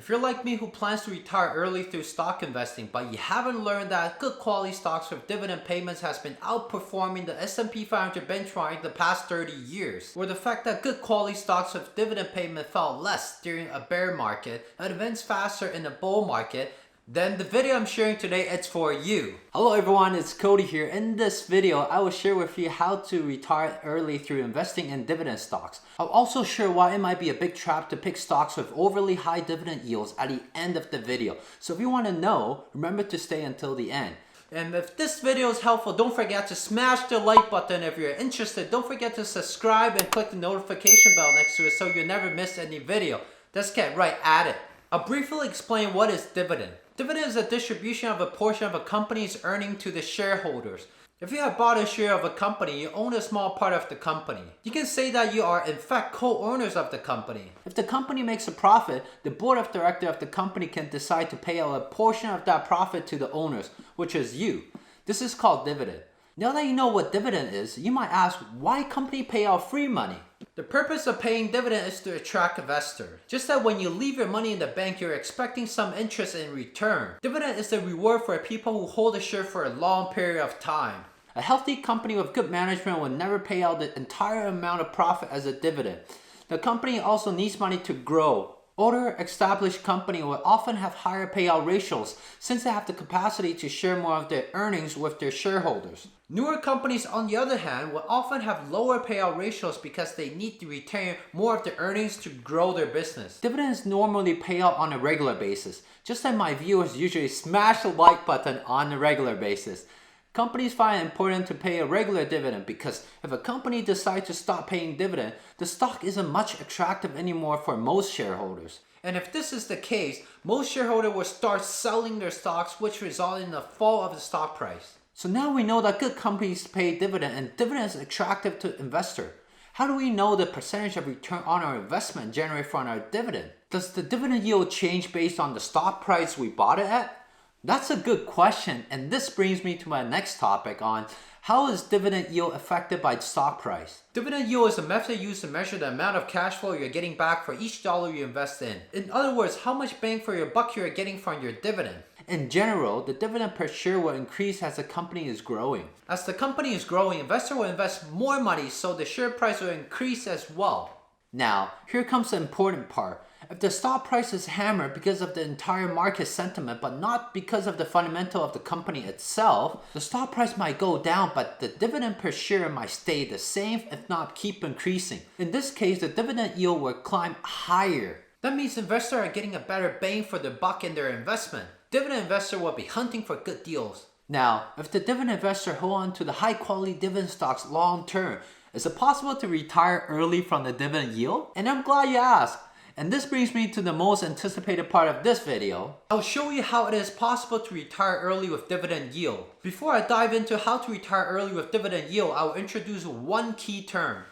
If you're like me who plans to retire early through stock investing, but you haven't learned that good quality stocks with dividend payments has been outperforming the S&P 500 benchmark the past 30 years, or the fact that good quality stocks with dividend payment fell less during a bear market and advance faster in a bull market, then the video I'm sharing today is for you. Hello everyone, it's Cody here. In this video, I will share with you how to retire early through investing in dividend stocks. I'll also share why it might be a big trap to pick stocks with overly high dividend yields at the end of the video. So if you want to know, remember to stay until the end. And if this video is helpful, don't forget to smash the like button. If you're interested, don't forget to subscribe and click the notification bell next to it so you never miss any video. Let's get right at it. I'll briefly explain what is dividend. Dividend is a distribution of a portion of a company's earning to the shareholders. If you have bought a share of a company, you own a small part of the company. You can say that you are in fact co-owners of the company. If the company makes a profit, the board of directors of the company can decide to pay out a portion of that profit to the owners, which is you. This is called dividend. Now that you know what dividend is, you might ask, why company pay out free money? The purpose of paying dividend is to attract investors. Just that when you leave your money in the bank, you're expecting some interest in return. Dividend is the reward for people who hold a share for a long period of time. A healthy company with good management will never pay out the entire amount of profit as a dividend. The company also needs money to grow. Older, established companies will often have higher payout ratios since they have the capacity to share more of their earnings with their shareholders. Newer companies, on the other hand, will often have lower payout ratios because they need to retain more of their earnings to grow their business. Dividends normally pay out on a regular basis, just like my viewers usually smash the like button on a regular basis. Companies find it important to pay a regular dividend because if a company decides to stop paying dividend, the stock isn't much attractive anymore for most shareholders. And if this is the case, most shareholders will start selling their stocks, which result in the fall of the stock price. So now we know that good companies pay dividend and dividend is attractive to investors. How do we know the percentage of return on our investment generated from our dividend? Does the dividend yield change based on the stock price we bought it at? That's a good question, and this brings me to my next topic on how is dividend yield affected by stock price. Dividend yield is a method used to measure the amount of cash flow you're getting back for each dollar you invest in. In other words, how much bang for your buck you're getting from your dividend. In general, the dividend per share will increase as the company is growing. As the company is growing, investors will invest more money, so the share price will increase as well. Now, here comes the important part. If the stock price is hammered because of the entire market sentiment but not because of the fundamental of the company itself, the stock price might go down but the dividend per share might stay the same if not keep increasing. In this case, the dividend yield will climb higher. That means investors are getting a better bang for their buck in their investment. Dividend investors will be hunting for good deals. Now, if the dividend investor hold on to the high quality dividend stocks long term, is it possible to retire early from the dividend yield? And I'm glad you asked. And this brings me to the most anticipated part of this video. I'll show you how it is possible to retire early with dividend yield. Before I dive into how to retire early with dividend yield, I will introduce one key term.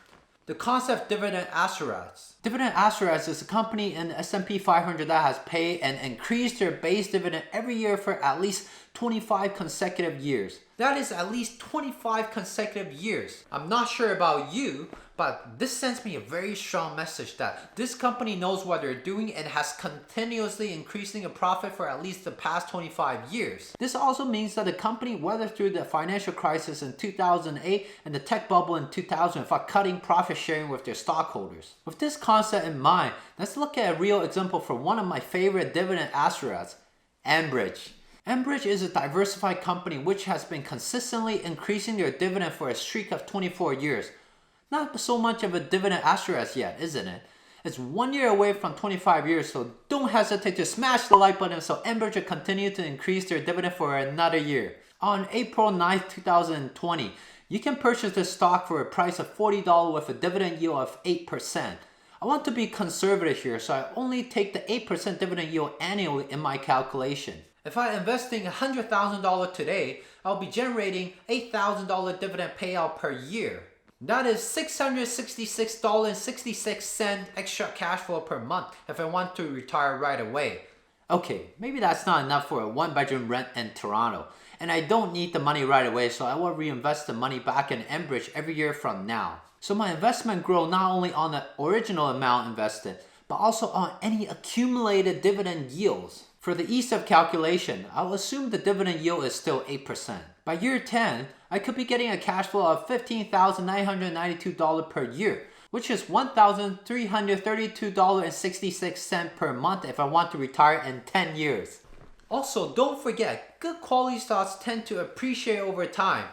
The concept of dividend assurance. Dividend assurance is a company in the S&P 500 that has paid and increased their base dividend every year for at least 25 consecutive years. That is at least 25 consecutive years. I'm not sure about you, but this sends me a very strong message that this company knows what they're doing and has continuously increasing a profit for at least the past 25 years. This also means that the company weathered through the financial crisis in 2008 and the tech bubble in 2000 without cutting profit sharing with their stockholders. With this concept in mind, let's look at a real example from one of my favorite dividend assurers, Enbridge. Enbridge is a diversified company which has been consistently increasing their dividend for a streak of 24 years. Not so much of a dividend assurance yet, isn't it? It's 1 year away from 25 years, so don't hesitate to smash the like button so Enbridge will continue to increase their dividend for another year. On April 9th, 2020, you can purchase this stock for a price of $40 with a dividend yield of 8%. I want to be conservative here, so I only take the 8% dividend yield annually in my calculation. If I'm investing $100,000 today, I'll be generating $8,000 dividend payout per year. That is $666.66 extra cash flow per month if I want to retire right away. Okay, maybe that's not enough for a one-bedroom rent in Toronto, and I don't need the money right away, so I will reinvest the money back in Enbridge every year from now. So my investment grow not only on the original amount invested, but also on any accumulated dividend yields. For the ease of calculation, I'll assume the dividend yield is still 8%. By year 10, I could be getting a cash flow of $15,992 per year, which is $1,332.66 per month if I want to retire in 10 years. Also, don't forget, good quality stocks tend to appreciate over time.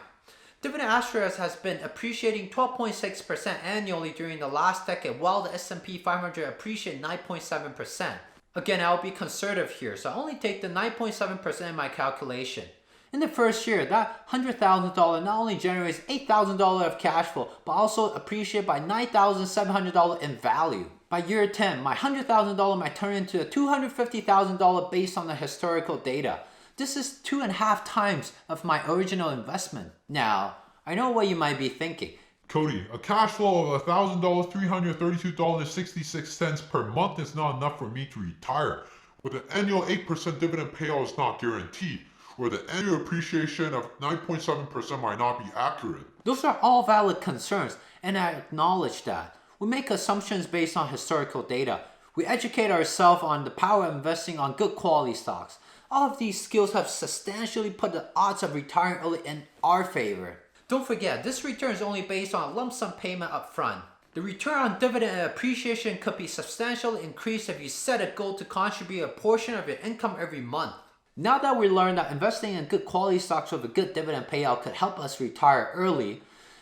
Dividend Asterisk has been appreciating 12.6% annually during the last decade, while the S&P 500 appreciated 9.7%. Again, I'll be conservative here, so I only take the 9.7% in my calculation. In the first year, that $100,000 not only generates $8,000 of cash flow, but also appreciates by $9,700 in value. By year 10, my $100,000 might turn into a $250,000 based on the historical data. This is 2.5 times of my original investment. Now, I know what you might be thinking. Cody, a cash flow of $1,000, $332.66 per month is not enough for me to retire. With an annual 8% dividend payout is not guaranteed, or the annual appreciation of 9.7% might not be accurate. Those are all valid concerns, and I acknowledge that. We make assumptions based on historical data. We educate ourselves on the power of investing on good quality stocks. All of these skills have substantially put the odds of retiring early in our favor. Don't forget, this return is only based on a lump sum payment up front. The return on dividend and appreciation could be substantially increased if you set a goal to contribute a portion of your income every month. Now that we learned that investing in good quality stocks with a good dividend payout could help us retire early,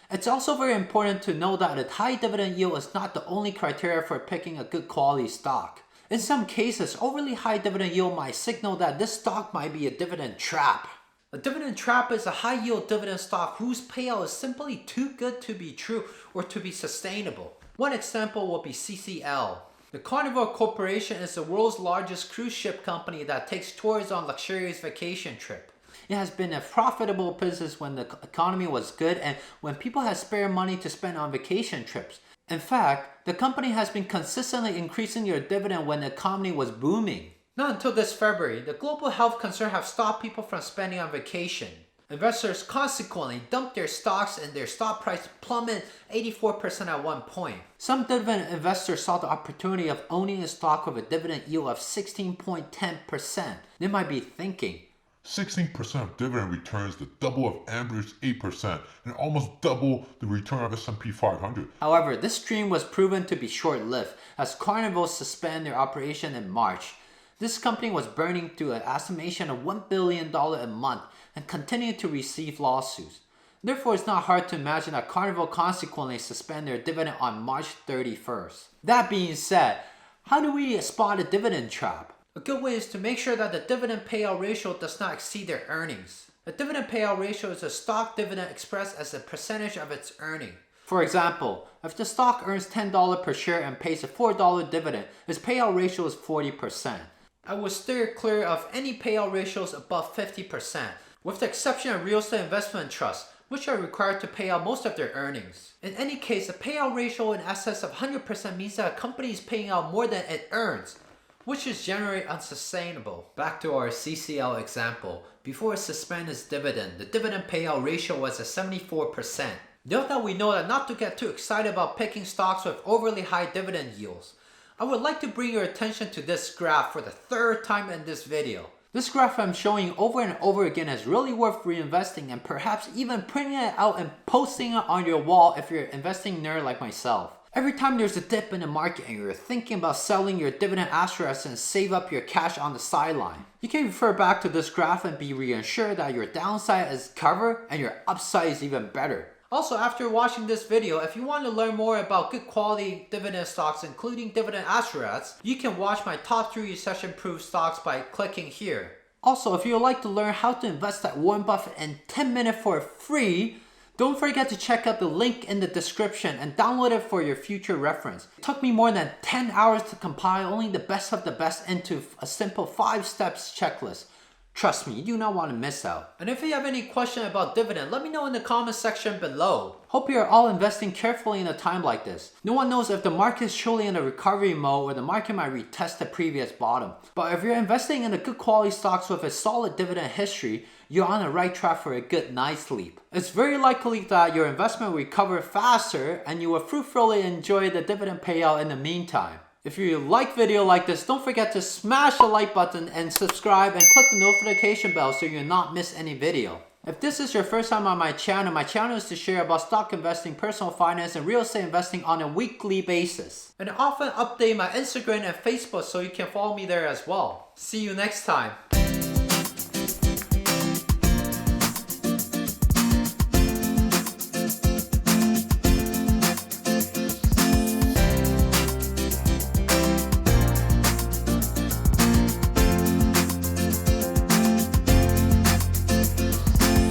it's also very important to know that a high dividend yield is not the only criteria for picking a good quality stock. In some cases, overly high dividend yield might signal that this stock might be a dividend trap. A dividend trap is a high yield dividend stock whose payout is simply too good to be true or to be sustainable. One example would be CCL. The Carnival Corporation is the world's largest cruise ship company that takes tourists on luxurious vacation trip. It has been a profitable business when the economy was good and when people had spare money to spend on vacation trips. In fact, the company has been consistently increasing their dividend when the economy was booming. Not until this February, the global health concerns have stopped people from spending on vacation. Investors consequently dumped their stocks and their stock price plummeted 84% at one point. Some dividend investors saw the opportunity of owning a stock with a dividend yield of 16.10%. They might be thinking, 16% of dividend returns the double of average 8% and almost double the return of S&P 500. However, this dream was proven to be short-lived as Carnival suspended their operation in March. This company was burning through an estimation of $1 billion a month and continued to receive lawsuits. Therefore, it's not hard to imagine that Carnival consequently suspended their dividend on March 31st. That being said, how do we spot a dividend trap? A good way is to make sure that the dividend payout ratio does not exceed their earnings. A dividend payout ratio is a stock dividend expressed as a percentage of its earning. For example, if the stock earns $10 per share and pays a $4 dividend, its payout ratio is 40%. I would steer clear of any payout ratios above 50%, with the exception of real estate investment trusts, which are required to pay out most of their earnings. In any case, a payout ratio in excess of 100% means that a company is paying out more than it earns, which is generally unsustainable. Back to our CCL example, before it suspended its dividend, the dividend payout ratio was at 74%. Note that we know that not to get too excited about picking stocks with overly high dividend yields. I would like to bring your attention to this graph for the third time in this video. This graph I'm showing over and over again is really worth reinvesting and perhaps even printing it out and posting it on your wall if you're an investing nerd like myself. Every time there's a dip in the market and you're thinking about selling your dividend assets and save up your cash on the sideline, you can refer back to this graph and be reassured that your downside is covered and your upside is even better. Also, after watching this video, if you want to learn more about good quality dividend stocks, including dividend assets, you can watch my top 3 recession-proof stocks by clicking here. Also, if you would like to learn how to invest like Warren Buffett in 10 minutes for free, don't forget to check out the link in the description and download it for your future reference. It took me more than 10 hours to compile only the best of the best into a simple 5-step checklist. Trust me, you do not want to miss out. And if you have any question about dividend, let me know in the comment section below. Hope you are all investing carefully in a time like this. No one knows if the market is truly in a recovery mode or the market might retest the previous bottom. But if you're investing in a good quality stocks with a solid dividend history, you're on the right track for a good night's sleep. It's very likely that your investment will recover faster and you will fruitfully enjoy the dividend payout in the meantime. If you like video like this, don't forget to smash the like button and subscribe and click the notification bell so you'll not miss any video. If this is your first time on my channel is to share about stock investing, personal finance, and real estate investing on a weekly basis. And I often update my Instagram and Facebook so you can follow me there as well. See you next time.